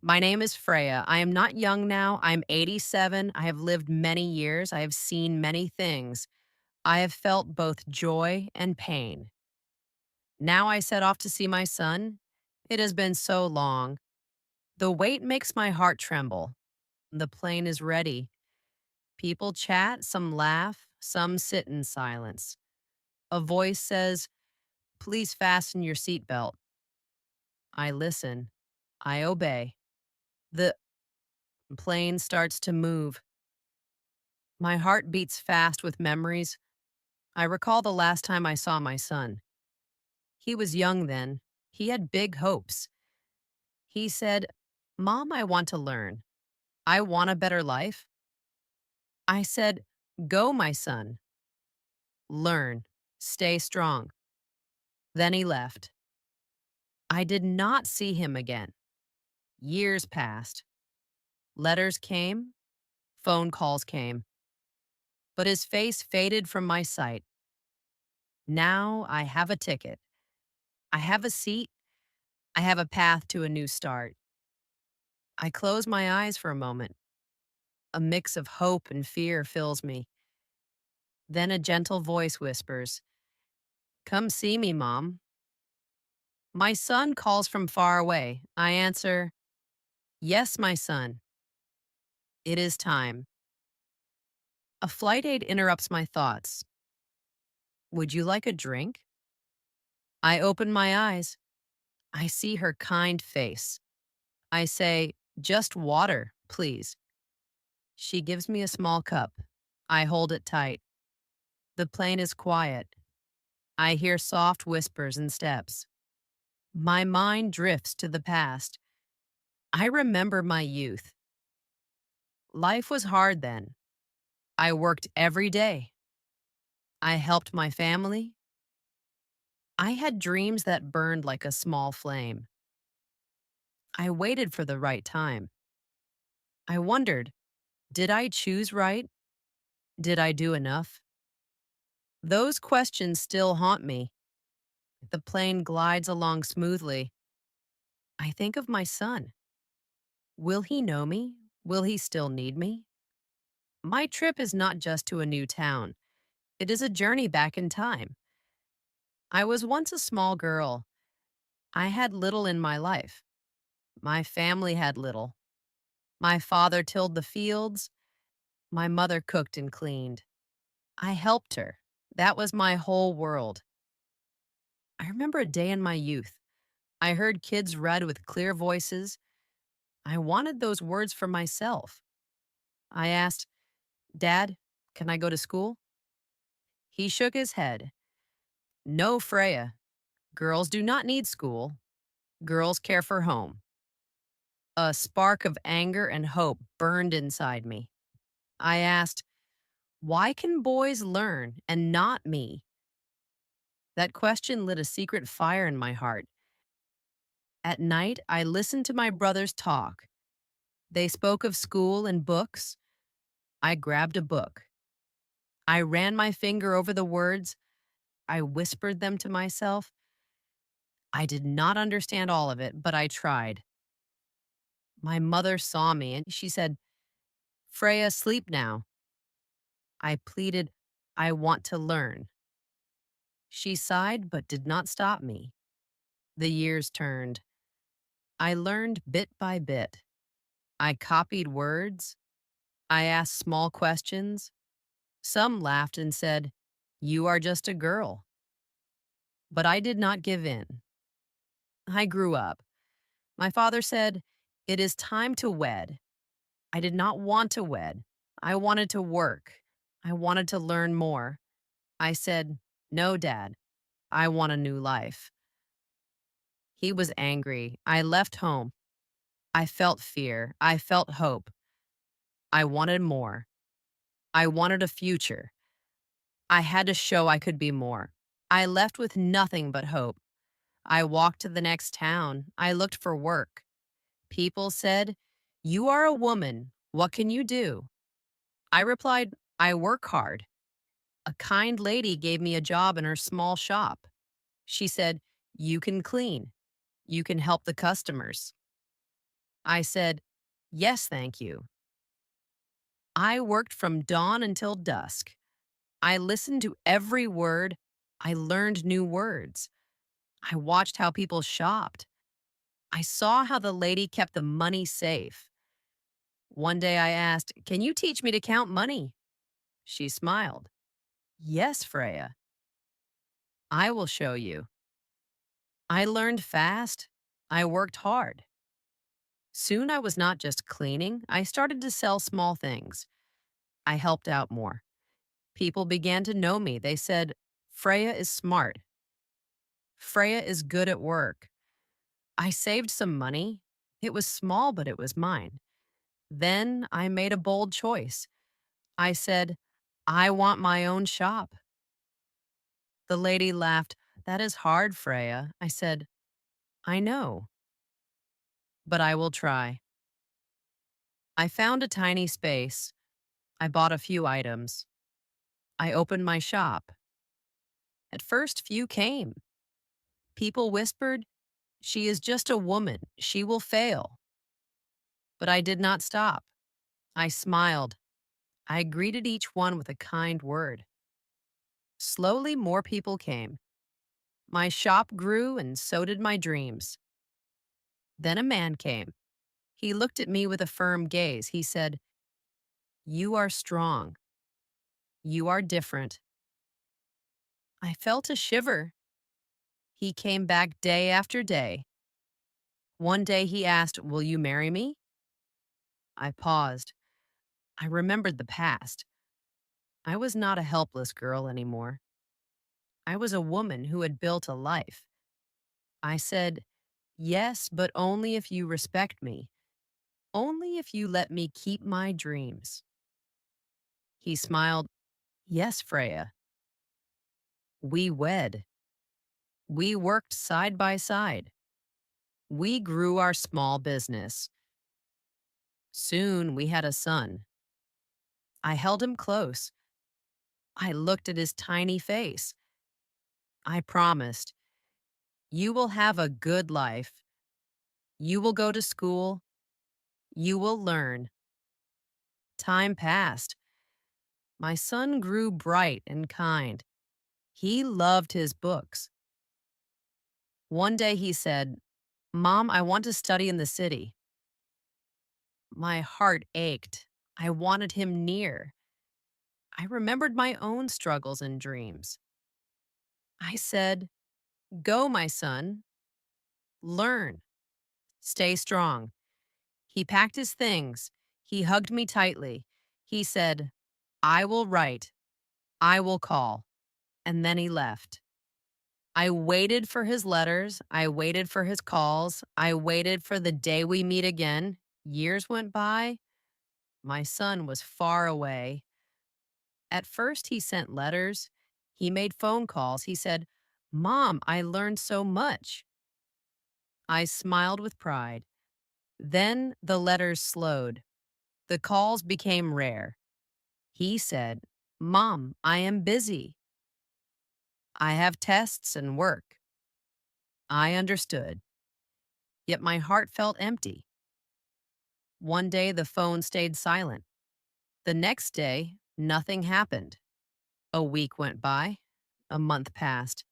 My name is Freya. I am not young now. I'm 87. I have lived many years. I have seen many things. I have felt both joy and pain. Now I set off to see my son. It has been so long. The wait makes my heart tremble. The plane is ready. People chat, some laugh, some sit in silence. A voice says, "Please fasten your seatbelt." I listen. I obey. The plane starts to move. My heart beats fast with memories. I recall the last time I saw my son. He was young then. He had big hopes. He said, "Mom, I want to learn. I want a better life." I said, "Go, my son. Learn. Stay strong." Then he left. I did not see him again. Years passed. Letters came. Phone calls came. But his face faded from my sight. Now I have a ticket. I have a seat. I have a path to a new start. I close my eyes for a moment. A mix of hope and fear fills me. Then a gentle voice whispers, "Come see me, Mom." My son calls from far away. I answer, "Yes, my son. It is time." A flight aide interrupts my thoughts. "Would you like a drink?" I open my eyes. I see her kind face. I say, "Just water, please." She gives me a small cup. I hold it tight. The plane is quiet. I hear soft whispers and steps. My mind drifts to the past. I remember my youth. Life was hard then. I worked every day. I helped my family. I had dreams that burned like a small flame. I waited for the right time. I wondered, did I choose right? Did I do enough? Those questions still haunt me. The plane glides along smoothly. I think of my son. Will he know me? Will he still need me? My trip is not just to a new town. It is a journey back in time. I was once a small girl. I had little in my life. My family had little. My father tilled the fields. My mother cooked and cleaned. I helped her. That was my whole world. I remember a day in my youth. I heard kids read with clear voices. I wanted those words for myself. I asked, "Dad, can I go to school?" He shook his head. "No, Freya. Girls do not need school. Girls care for home." A spark of anger and hope burned inside me. I asked, "Why can boys learn and not me?" That question lit a secret fire in my heart. At night, I listened to my brothers talk. They spoke of school and books. I grabbed a book. I ran my finger over the words. I whispered them to myself. I did not understand all of it, but I tried. My mother saw me and she said, "Freya, sleep now." I pleaded, "I want to learn." She sighed but did not stop me. The years turned. I learned bit by bit. I copied words. I asked small questions. Some laughed and said, "You are just a girl." But I did not give in. I grew up. My father said, "It is time to wed." I did not want to wed. I wanted to work. I wanted to learn more. I said, "No, Dad, I want a new life." He was angry. I left home. I felt fear. I felt hope. I wanted more. I wanted a future. I had to show I could be more. I left with nothing but hope. I walked to the next town. I looked for work. People said, "You are a woman. What can you do?" I replied, "I work hard." A kind lady gave me a job in her small shop. She said, "You can clean. You can help the customers." I said, "Yes, thank you." I worked from dawn until dusk. I listened to every word. I learned new words. I watched how people shopped. I saw how the lady kept the money safe. One day I asked, "Can you teach me to count money?" She smiled. "Yes, Freya, I will show you." I learned fast. I worked hard. Soon I was not just cleaning, I started to sell small things. I helped out more. People began to know me. They said, "Freya is smart. Freya is good at work." I saved some money. It was small, but it was mine. Then I made a bold choice. I said, "I want my own shop." The lady laughed. "That is hard, Freya." I said, "I know, but I will try." I found a tiny space. I bought a few items. I opened my shop. At first, few came. People whispered, "She is just a woman. She will fail." But I did not stop. I smiled. I greeted each one with a kind word. Slowly, more people came. My shop grew, and so did my dreams. Then a man came. He looked at me with a firm gaze. He said, "You are strong. You are different." I felt a shiver. He came back day after day. One day he asked, "Will you marry me?" I paused. I remembered the past. I was not a helpless girl anymore. I was a woman who had built a life. I said, "Yes, but only if you respect me. Only if you let me keep my dreams." He smiled. "Yes, Freya." We wed. We worked side by side. We grew our small business. Soon we had a son. I held him close. I looked at his tiny face. I promised, "You will have a good life. You will go to school. You will learn." Time passed. My son grew bright and kind. He loved his books. One day he said, "Mom, I want to study in the city." My heart ached. I wanted him near. I remembered my own struggles and dreams. I said, "Go, my son. Learn. Stay strong." He packed his things. He hugged me tightly. He said, "I will write. I will call." And then he left. I waited for his letters. I waited for his calls. I waited for the day we meet again. Years went by. My son was far away. At first, he sent letters. He made phone calls. He said, "Mom, I learned so much." I smiled with pride. Then the letters slowed. The calls became rare. He said, "Mom, I am busy. I have tests and work." I understood, yet my heart felt empty. One day the phone stayed silent. The next day, nothing happened. A week went by. A month passed.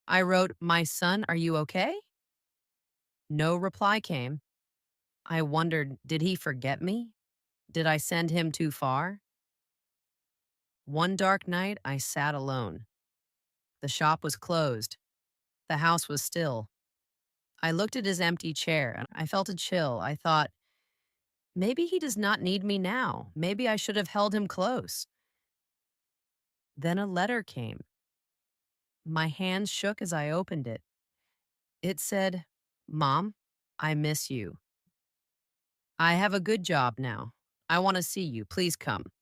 I wrote, "My son, are you okay?" No reply came. I wondered, did he forget me? Did I send him too far? One dark night, I sat alone. The shop was closed. The house was still. I looked at his empty chair and I felt a chill. I thought, maybe he does not need me now. Maybe I should have held him close. Then a letter came. My hands shook as I opened it. It said, "Mom, I miss you. I have a good job now. I want to see you. Please come."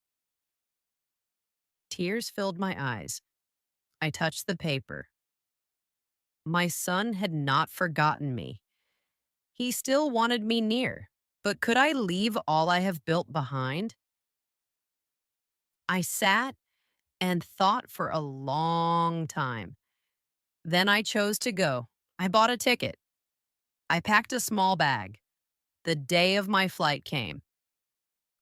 Tears filled my eyes. I touched the paper. My son had not forgotten me. He still wanted me near. But could I leave all I have built behind? I sat and thought for a long time. Then I chose to go. I bought a ticket. I packed a small bag. The day of my flight came.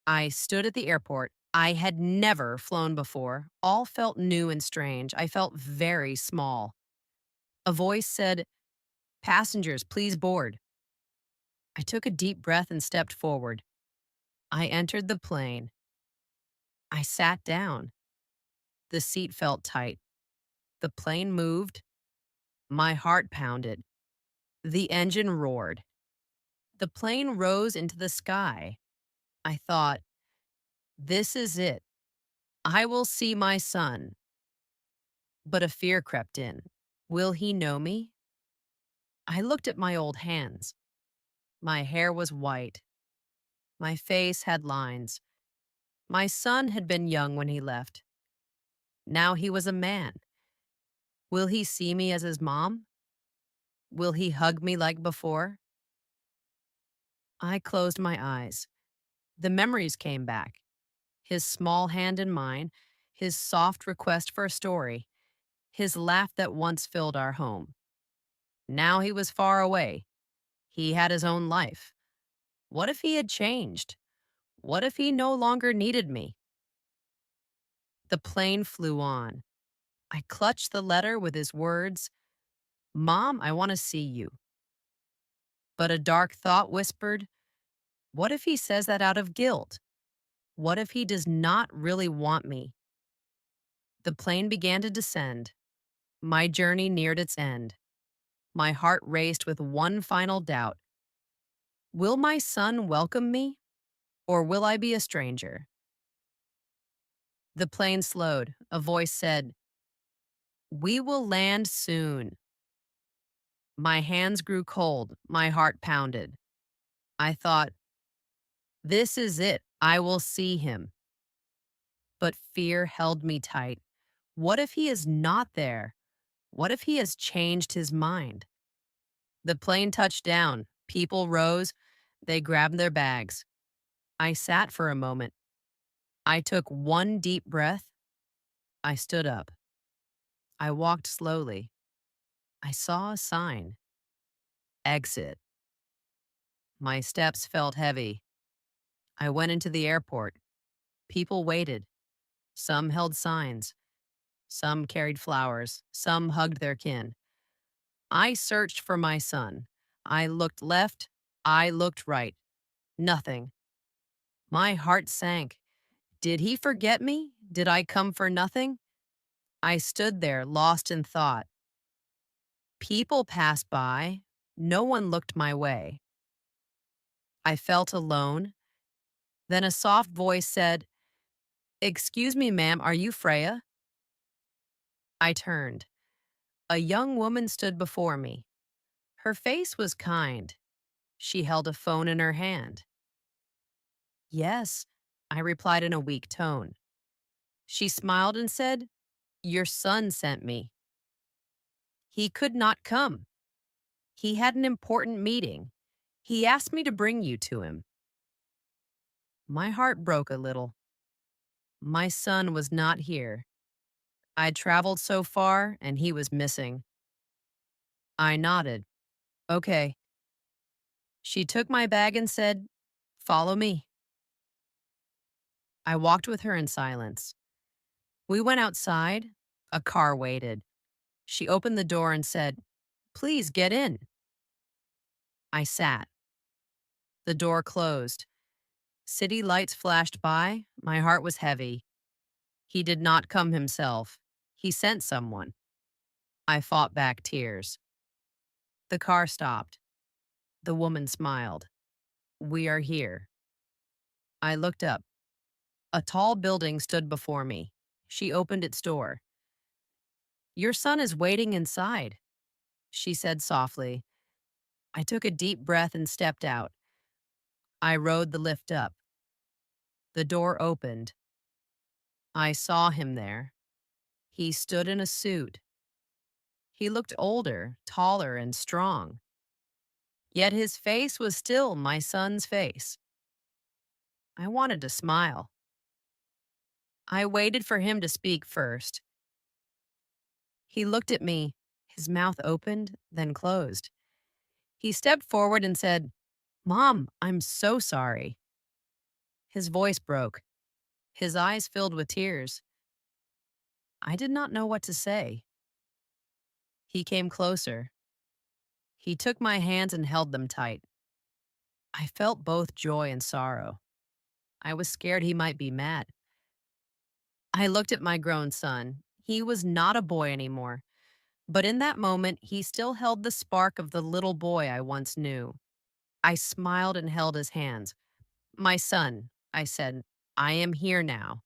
I stood at the airport. I had never flown before. All felt new and strange. I felt very small. A voice said, "Passengers, please board." I took a deep breath and stepped forward. I entered the plane. I sat down. The seat felt tight. The plane moved. My heart pounded. The engine roared. The plane rose into the sky. I thought, this is it. I will see my son. But a fear crept in. Will he know me? I looked at my old hands. My hair was white. My face had lines. My son had been young when he left. Now he was a man. Will he see me as his mom? Will he hug me like before? I closed my eyes. The memories came back. His small hand in mine, his soft request for a story, his laugh that once filled our home. Now he was far away. He had his own life. What if he had changed? What if he no longer needed me? The plane flew on. I clutched the letter with his words, "Mom, I want to see you." But a dark thought whispered, what if he says that out of guilt? What if he does not really want me? The plane began to descend. My journey neared its end. My heart raced with one final doubt. Will my son welcome me, or will I be a stranger? The plane slowed. A voice said, "We will land soon." My hands grew cold. My heart pounded. I thought, this is it. I will see him. But fear held me tight. What if he is not there? What if he has changed his mind? The plane touched down. People rose. They grabbed their bags. I sat for a moment. I took one deep breath. I stood up. I walked slowly. I saw a sign. Exit. My steps felt heavy. I went into the airport. People waited. Some held signs. Some carried flowers. Some hugged their kin. I searched for my son. I looked left. I looked right. Nothing. My heart sank. Did he forget me? Did I come for nothing? I stood there, lost in thought. People passed by. No one looked my way. I felt alone. Then a soft voice said, "Excuse me, ma'am, are you Freya?" I turned. A young woman stood before me. Her face was kind. She held a phone in her hand. "Yes," I replied in a weak tone. She smiled and said, "Your son sent me. He could not come. He had an important meeting. He asked me to bring you to him." My heart broke a little. My son was not here. I'd traveled so far, and he was missing. I nodded. Okay. She took my bag and said, "Follow me." I walked with her in silence. We went outside. A car waited. She opened the door and said, "Please get in." I sat. The door closed. City lights flashed by. My heart was heavy. He did not come himself. He sent someone. I fought back tears. The car stopped. The woman smiled. "We are here." I looked up. A tall building stood before me. She opened its door. "Your son is waiting inside," she said softly. I took a deep breath and stepped out. I rode the lift up. The door opened. I saw him there. He stood in a suit. He looked older, taller, and strong. Yet his face was still my son's face. I wanted to smile. I waited for him to speak first. He looked at me. His mouth opened, then closed. He stepped forward and said, Mom, I'm so sorry. His voice broke. His eyes filled with tears. I did not know what to say. He came closer. He took my hands and held them tight. I felt both joy and sorrow. I was scared he might be mad. I looked at my grown son. He was not a boy anymore, but in that moment, he still held the spark of the little boy I once knew. I smiled and held his hands. My son, I said, I am here now.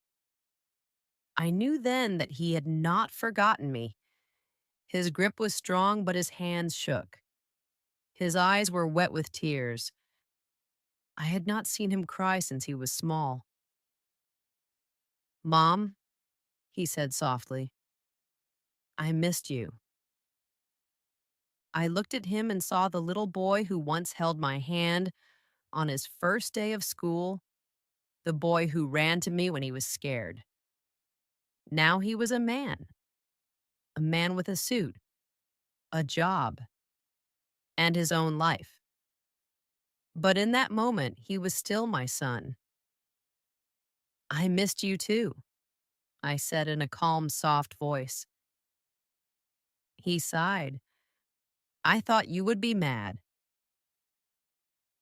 I knew then that he had not forgotten me. His grip was strong, but his hands shook. His eyes were wet with tears. I had not seen him cry since he was small. Mom, he said softly, I missed you. I looked at him and saw the little boy who once held my hand on his first day of school, the boy who ran to me when he was scared. Now he was a man with a suit, a job, and his own life. But in that moment, he was still my son. I missed you too, I said in a calm, soft voice. He sighed. I thought you would be mad.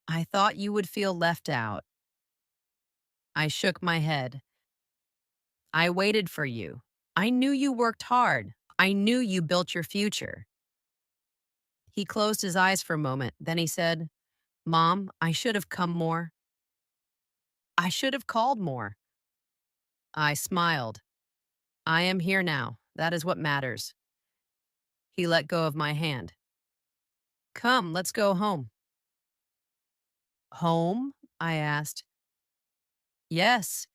I thought you would feel left out. I shook my head. I waited for you. I knew you worked hard. I knew you built your future. He closed his eyes for a moment. Then he said, Mom, I should have come more. I should have called more. I smiled. I am here now. That is what matters. He let go of my hand. Come, let's go home. Home? I asked. Yes,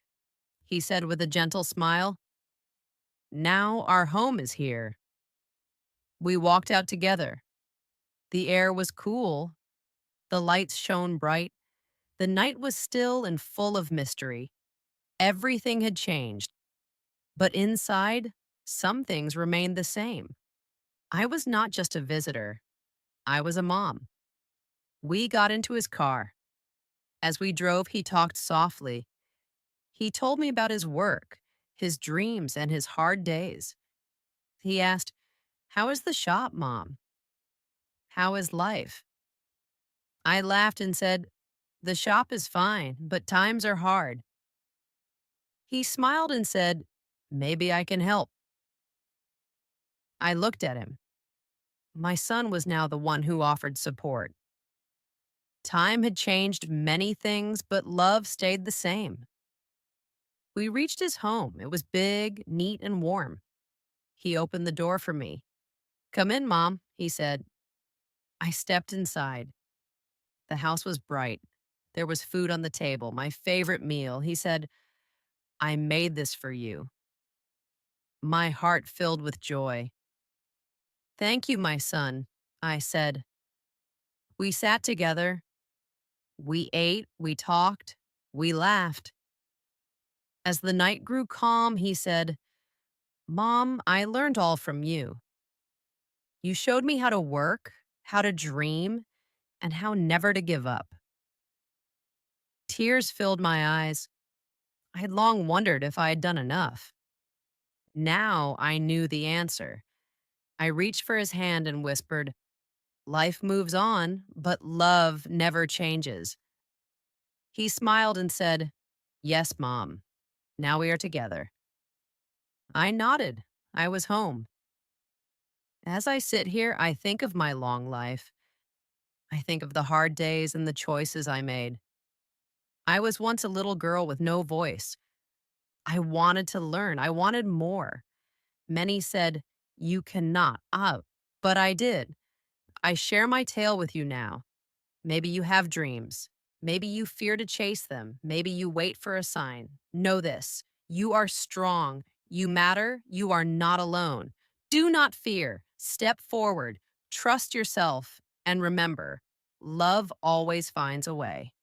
he said with a gentle smile. Now our home is here. We walked out together. The air was cool. The lights shone bright. The night was still and full of mystery. Everything had changed. But inside, some things remained the same. I was not just a visitor. I was a mom. We got into his car. As we drove, he talked softly. He told me about his work, his dreams, and his hard days. He asked, How is the shop, Mom? How is life? I laughed and said, The shop is fine, but times are hard. He smiled and said, Maybe I can help. I looked at him. My son was now the one who offered support. Time had changed many things, but love stayed the same. We reached his home. It was big, neat, and warm. He opened the door for me. Come in, Mom, he said. I stepped inside. The house was bright. There was food on the table, my favorite meal. He said, I made this for you. My heart filled with joy. Thank you, my son, I said. We sat together. We ate, we talked, we laughed. As the night grew calm, he said, Mom, I learned all from you. You showed me how to work, how to dream, and how never to give up. Tears filled my eyes. I had long wondered if I had done enough. Now I knew the answer. I reached for his hand and whispered, Life moves on, but love never changes. He smiled and said, Yes, Mom. Now we are together. I nodded. I was home. As I sit here, I think of my long life. I think of the hard days and the choices I made. I was once a little girl with no voice. I wanted to learn. I wanted more. Many said, You cannot. But I did. I share my tale with you now. Maybe you have dreams. Maybe you fear to chase them. Maybe you wait for a sign. Know this. You are strong. You matter. You are not alone. Do not fear. Step forward. Trust yourself. And remember, love always finds a way.